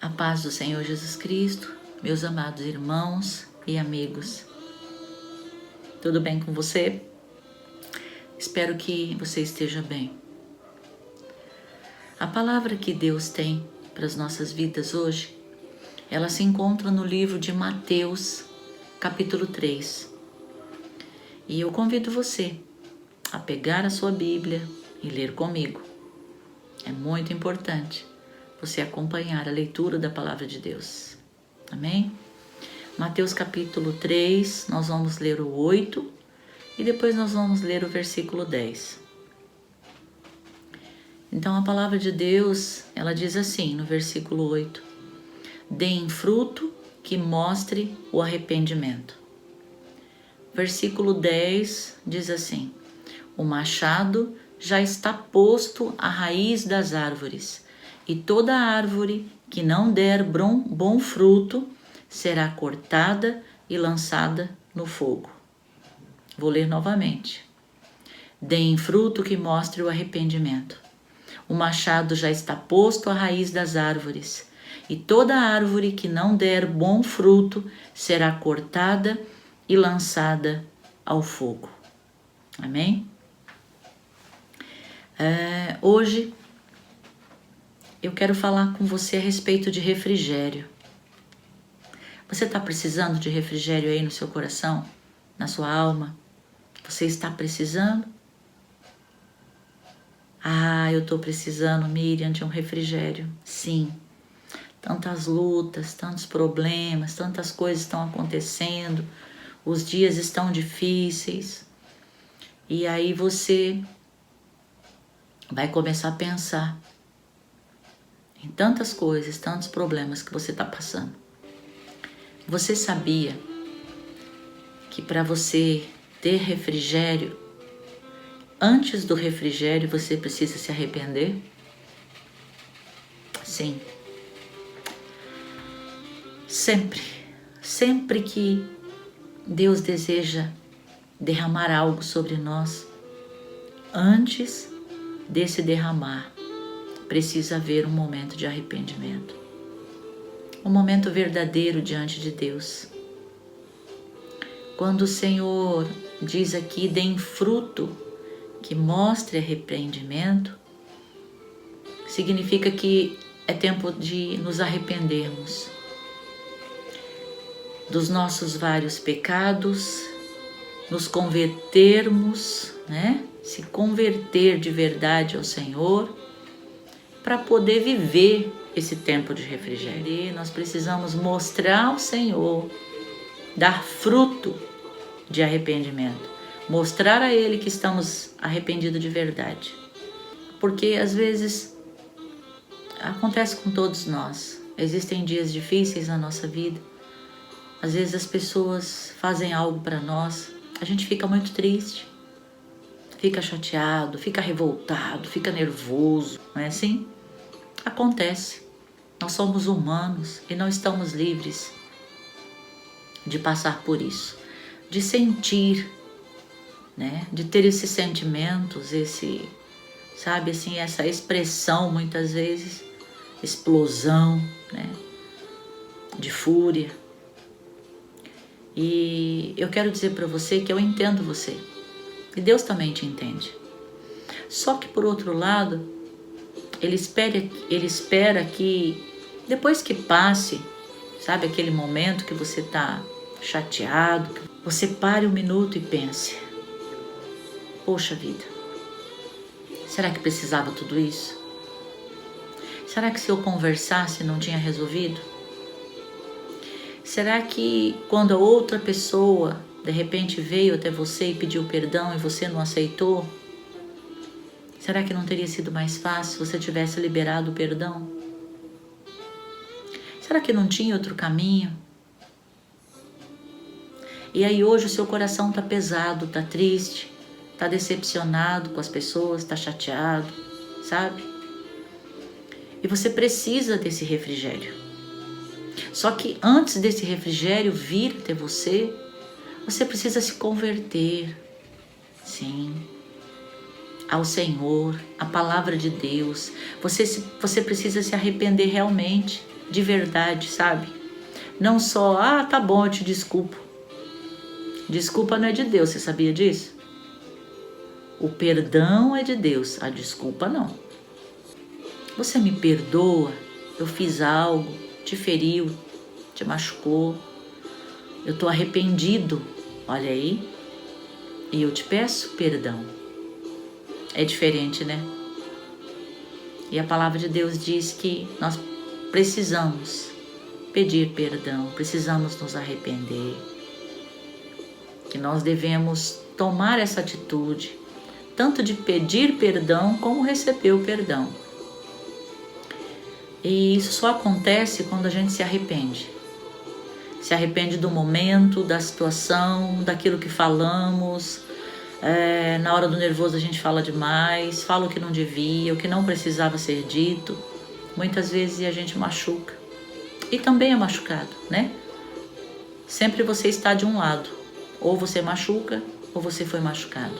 A paz do Senhor Jesus Cristo, meus amados irmãos e amigos. Tudo bem com você? Espero que você esteja bem. A palavra que Deus tem para as nossas vidas hoje, ela se encontra no livro de Mateus, capítulo 3. E eu convido você a pegar a sua Bíblia e ler comigo. É muito importante você acompanhar a leitura da palavra de Deus. Amém? Mateus capítulo 3, nós vamos ler o 8 e depois nós vamos ler o versículo 10. Então a palavra de Deus, ela diz assim no versículo 8: deem fruto que mostre o arrependimento. Versículo 10 diz assim: o machado já está posto à raiz das árvores, e toda árvore que não der bom fruto será cortada e lançada no fogo. Vou ler novamente. Deem fruto que mostre o arrependimento. O machado já está posto à raiz das árvores, e toda árvore que não der bom fruto será cortada e lançada ao fogo. Amém? Hoje eu quero falar com você a respeito de refrigério. Você está precisando de refrigério aí no seu coração, na sua alma? Você está precisando? Eu estou precisando, Miriam, de um refrigério. Sim. Tantas lutas, tantos problemas, tantas coisas estão acontecendo, os dias estão difíceis. E aí você vai começar a pensar em tantas coisas, tantos problemas que você está passando. Você sabia que para você ter refrigério, antes do refrigério você precisa se arrepender? Sim. Sempre que Deus deseja derramar algo sobre nós, antes desse derramar, precisa haver um momento de arrependimento. Um momento verdadeiro diante de Deus. Quando o Senhor diz aqui, deem fruto que mostre arrependimento, significa que é tempo de nos arrependermos dos nossos vários pecados, nos convertermos, se converter de verdade ao Senhor, para poder viver esse tempo de refrigério. Nós precisamos mostrar ao Senhor, dar fruto de arrependimento, mostrar a Ele que estamos arrependidos de verdade. Porque às vezes acontece com todos nós, existem dias difíceis na nossa vida, às vezes as pessoas fazem algo para nós, a gente fica muito triste, fica chateado, fica revoltado, fica nervoso, não é assim? Acontece, nós somos humanos e não estamos livres de passar por isso, de sentir, de ter esses sentimentos, essa expressão muitas vezes, explosão, de fúria. E eu quero dizer para você que eu entendo você, e Deus também te entende. Só que por outro lado, Ele espera que depois que passe, aquele momento que você está chateado, você pare um minuto e pense: poxa vida, será que precisava tudo isso? Será que se eu conversasse não tinha resolvido? Será que quando a outra pessoa de repente veio até você e pediu perdão e você não aceitou, será que não teria sido mais fácil se você tivesse liberado o perdão? Será que não tinha outro caminho? E aí hoje o seu coração está pesado, está triste, está decepcionado com as pessoas, está chateado, E você precisa desse refrigério. Só que antes desse refrigério vir até você precisa se converter, sim, ao Senhor, à palavra de Deus. Você precisa se arrepender realmente de verdade, sabe? Não só, tá bom, eu te desculpo. Desculpa não é de Deus, você sabia disso? O perdão é de Deus, a desculpa não. Você me perdoa? Eu fiz algo, te feriu, te machucou. Eu estou arrependido, olha aí, e eu te peço perdão. É diferente, né? E a palavra de Deus diz que nós precisamos pedir perdão, precisamos nos arrepender, que nós devemos tomar essa atitude, tanto de pedir perdão como receber o perdão. E isso só acontece quando a gente se arrepende. Se arrepende do momento, da situação, daquilo que falamos. Na hora do nervoso a gente fala demais, fala o que não devia, o que não precisava ser dito. Muitas vezes a gente machuca. E também é machucado, né? Sempre você está de um lado. Ou você machuca, ou você foi machucado.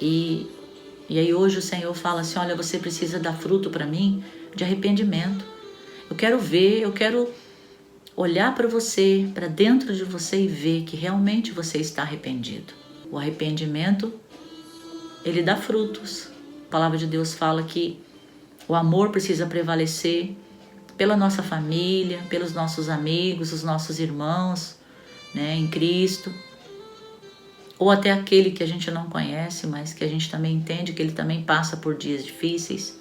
E aí hoje o Senhor fala assim, olha, você precisa dar fruto para mim de arrependimento. Eu quero ver, eu quero olhar para você, para dentro de você e ver que realmente você está arrependido. O arrependimento, ele dá frutos. A palavra de Deus fala que o amor precisa prevalecer pela nossa família, pelos nossos amigos, os nossos irmãos, né, em Cristo. Ou até aquele que a gente não conhece, mas que a gente também entende que ele também passa por dias difíceis.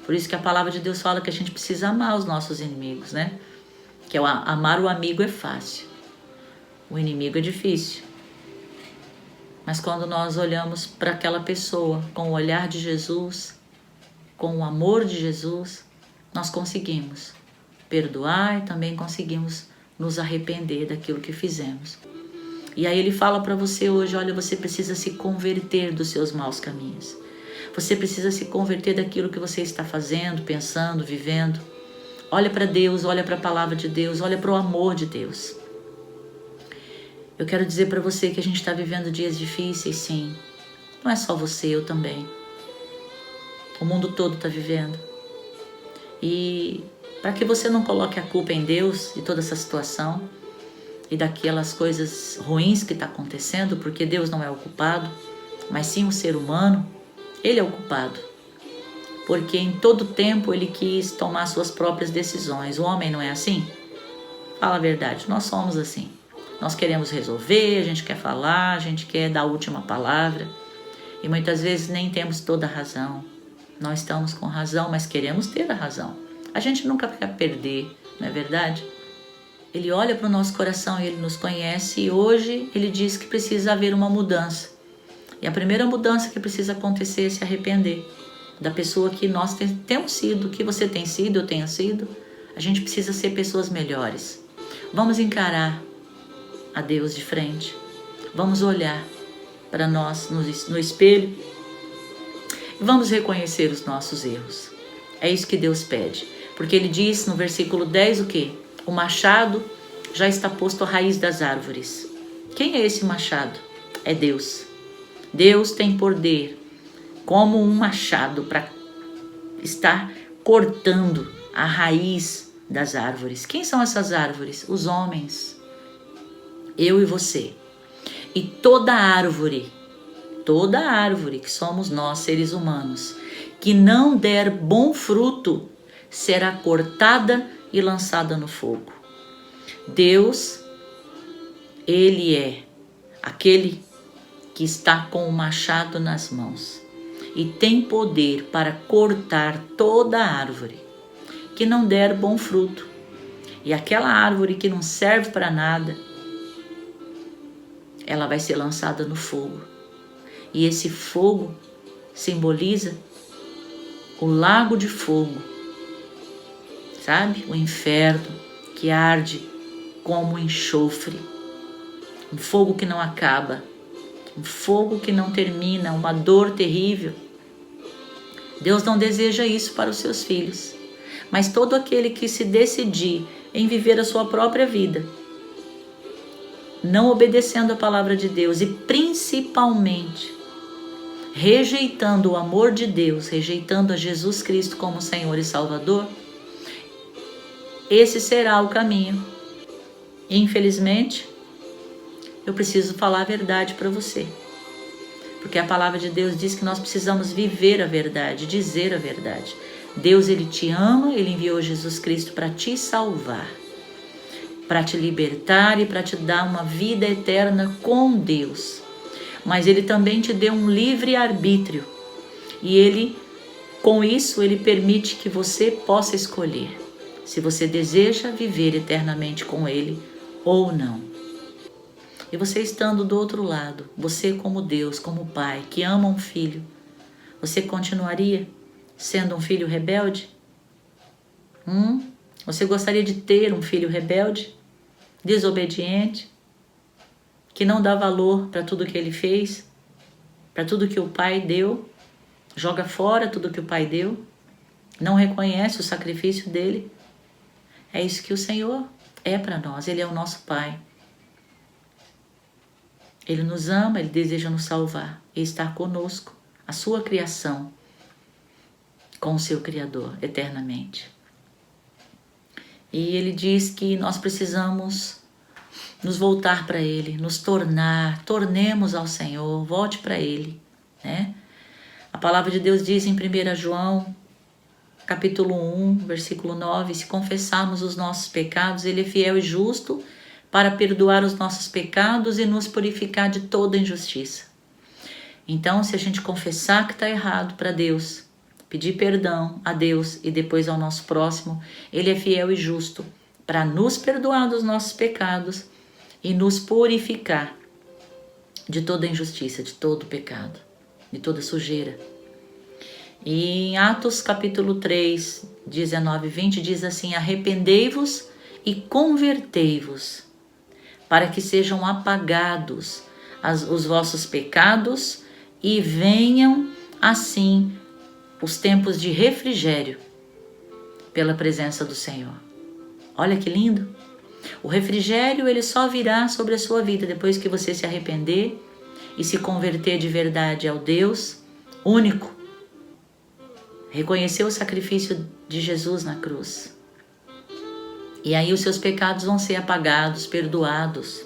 Por isso que a palavra de Deus fala que a gente precisa amar os nossos inimigos, né? Que amar o amigo é fácil, o inimigo é difícil. Mas quando nós olhamos para aquela pessoa com o olhar de Jesus, com o amor de Jesus, nós conseguimos perdoar e também conseguimos nos arrepender daquilo que fizemos. E aí ele fala para você hoje, olha, você precisa se converter dos seus maus caminhos. Você precisa se converter daquilo que você está fazendo, pensando, vivendo. Olha para Deus, olha para a palavra de Deus, olha para o amor de Deus. Eu quero dizer para você que a gente está vivendo dias difíceis, sim. Não é só você, eu também. O mundo todo está vivendo. E para que você não coloque a culpa em Deus de toda essa situação e daquelas coisas ruins que está acontecendo, porque Deus não é o culpado, mas sim o ser humano, ele é o culpado. Porque em todo tempo ele quis tomar suas próprias decisões. O homem não é assim? Fala a verdade, nós somos assim. Nós queremos resolver, a gente quer falar, a gente quer dar a última palavra. E muitas vezes nem temos toda a razão. Nós estamos com razão, mas queremos ter a razão. A gente nunca quer perder, não é verdade? Ele olha para o nosso coração e ele nos conhece. E hoje ele diz que precisa haver uma mudança. E a primeira mudança que precisa acontecer é se arrepender da pessoa que nós temos sido, que você tem sido, eu tenho sido. A gente precisa ser pessoas melhores. Vamos encarar a Deus de frente. Vamos olhar para nós no espelho e vamos reconhecer os nossos erros. É isso que Deus pede. Porque ele diz no versículo 10 o quê? O machado já está posto à raiz das árvores. Quem é esse machado? É Deus. Deus tem poder como um machado para estar cortando a raiz das árvores. Quem são essas árvores? Os homens. Eu e você. E toda árvore que somos nós, seres humanos, que não der bom fruto, será cortada e lançada no fogo. Deus, ele é aquele que está com o machado nas mãos e tem poder para cortar toda árvore que não der bom fruto. E aquela árvore que não serve para nada, ela vai ser lançada no fogo. E esse fogo simboliza o lago de fogo, sabe? O inferno que arde como enxofre, um fogo que não acaba, um fogo que não termina, uma dor terrível. Deus não deseja isso para os seus filhos, mas todo aquele que se decidir em viver a sua própria vida, não obedecendo a palavra de Deus e principalmente rejeitando o amor de Deus, rejeitando a Jesus Cristo como Senhor e Salvador, esse será o caminho. Infelizmente, eu preciso falar a verdade para você. Porque a palavra de Deus diz que nós precisamos viver a verdade, dizer a verdade. Deus, Ele te ama, Ele enviou Jesus Cristo para te salvar, para te libertar e para te dar uma vida eterna com Deus. Mas Ele também te deu um livre arbítrio. E Ele, com isso, Ele permite que você possa escolher se você deseja viver eternamente com Ele ou não. E você estando do outro lado, você como Deus, como Pai, que ama um filho, você continuaria sendo um filho rebelde? Você gostaria de ter um filho rebelde, desobediente, que não dá valor para tudo que ele fez, para tudo que o Pai deu, joga fora tudo que o Pai deu, não reconhece o sacrifício dele? É isso que o Senhor é para nós, Ele é o nosso Pai. Ele nos ama, Ele deseja nos salvar e estar conosco, a sua criação, com o seu Criador eternamente. E Ele diz que nós precisamos nos voltar para Ele, nos tornemos ao Senhor, volte para Ele, né? A palavra de Deus diz em 1 João, capítulo 1, versículo 9, se confessarmos os nossos pecados, Ele é fiel e justo para perdoar os nossos pecados e nos purificar de toda injustiça. Então, se a gente confessar que está errado para Deus, pedir perdão a Deus e depois ao nosso próximo, Ele é fiel e justo para nos perdoar dos nossos pecados e nos purificar de toda injustiça, de todo pecado, de toda sujeira. E em Atos capítulo 3, 19 e 20 diz assim: arrependei-vos e convertei-vos, para que sejam apagados os vossos pecados e venham assim os tempos de refrigério pela presença do Senhor. Olha que lindo! O refrigério ele só virá sobre a sua vida depois que você se arrepender e se converter de verdade ao Deus único. Reconhecer o sacrifício de Jesus na cruz. E aí os seus pecados vão ser apagados, perdoados.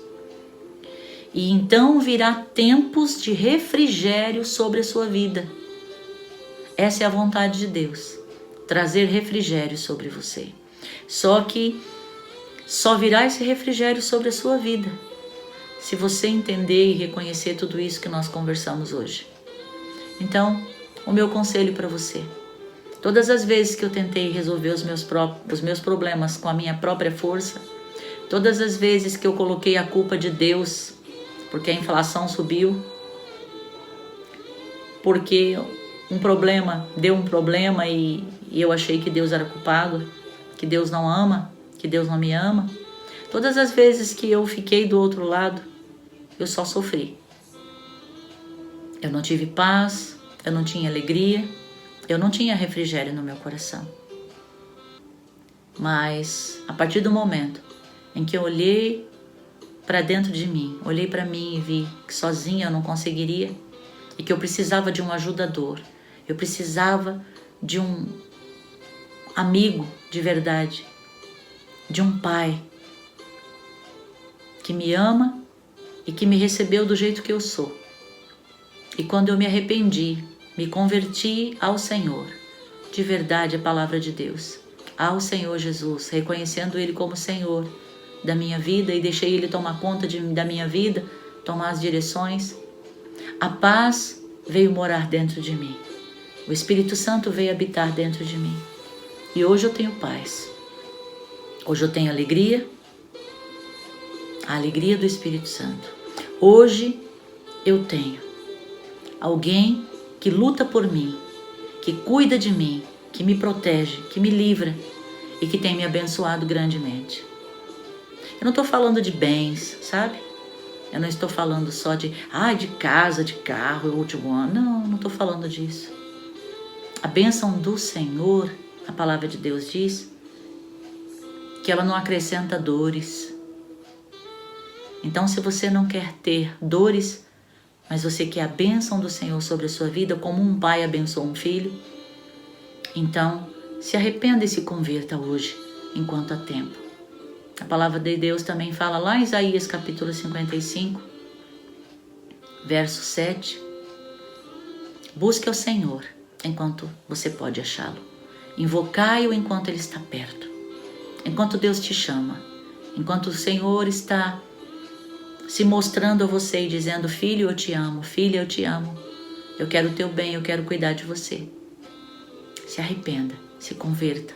E então virá tempos de refrigério sobre a sua vida. Essa é a vontade de Deus, trazer refrigério sobre você. Só que só virá esse refrigério sobre a sua vida se você entender e reconhecer tudo isso que nós conversamos hoje. Então, o meu conselho para você: todas as vezes que eu tentei resolver os meus problemas com a minha própria força, todas as vezes que eu coloquei a culpa de Deus, porque a inflação subiu, porque um problema deu um problema e eu achei que Deus era culpado, que Deus não ama, que Deus não me ama, todas as vezes que eu fiquei do outro lado, eu só sofri. Eu não tive paz, eu não tinha alegria, eu não tinha refrigério no meu coração. Mas a partir do momento em que eu olhei para dentro de mim, olhei para mim e vi que sozinha eu não conseguiria e que eu precisava de um ajudador, eu precisava de um amigo de verdade, de um pai que me ama e que me recebeu do jeito que eu sou. E quando eu me arrependi, me converti ao Senhor, de verdade a palavra de Deus, ao Senhor Jesus, reconhecendo Ele como Senhor da minha vida e deixei Ele tomar conta da minha vida, tomar as direções, a paz veio morar dentro de mim. O Espírito Santo veio habitar dentro de mim. E hoje eu tenho paz. Hoje eu tenho alegria, a alegria do Espírito Santo. Hoje eu tenho alguém que luta por mim, que cuida de mim, que me protege, que me livra e que tem me abençoado grandemente. Eu não estou falando de bens, sabe? Eu não estou falando só de casa, de carro, último ano. Não estou falando disso. A bênção do Senhor, a palavra de Deus diz, que ela não acrescenta dores. Então, se você não quer ter dores, mas você quer a bênção do Senhor sobre a sua vida, como um pai abençoa um filho, então se arrependa e se converta hoje enquanto há tempo. A palavra de Deus também fala lá em Isaías capítulo 55, verso 7. Busque ao Senhor enquanto você pode achá-lo. Invocai-o enquanto Ele está perto. Enquanto Deus te chama. Enquanto o Senhor está se mostrando a você e dizendo: filho, eu te amo. Filha, eu te amo. Eu quero o teu bem, eu quero cuidar de você. Se arrependa, se converta.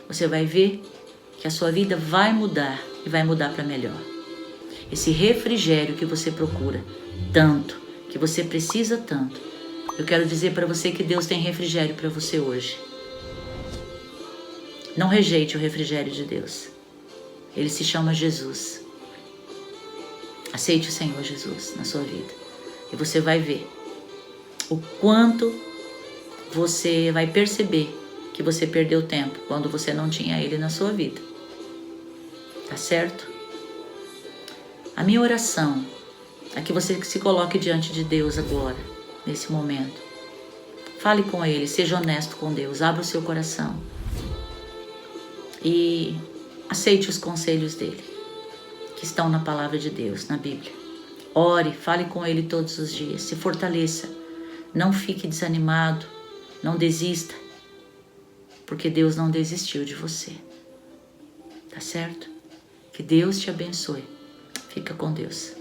Você vai ver que a sua vida vai mudar e vai mudar para melhor. Esse refrigério que você procura tanto, que você precisa tanto, eu quero dizer para você que Deus tem refrigério para você hoje. Não rejeite o refrigério de Deus. Ele se chama Jesus. Aceite o Senhor Jesus na sua vida. E você vai ver o quanto você vai perceber que você perdeu tempo quando você não tinha Ele na sua vida. Tá certo? A minha oração é que você se coloque diante de Deus agora, nesse momento. Fale com Ele, seja honesto com Deus, abra o seu coração e aceite os conselhos dEle, que estão na palavra de Deus, na Bíblia. Ore, fale com Ele todos os dias, se fortaleça, não fique desanimado, não desista, porque Deus não desistiu de você. Tá certo? Que Deus te abençoe. Fica com Deus.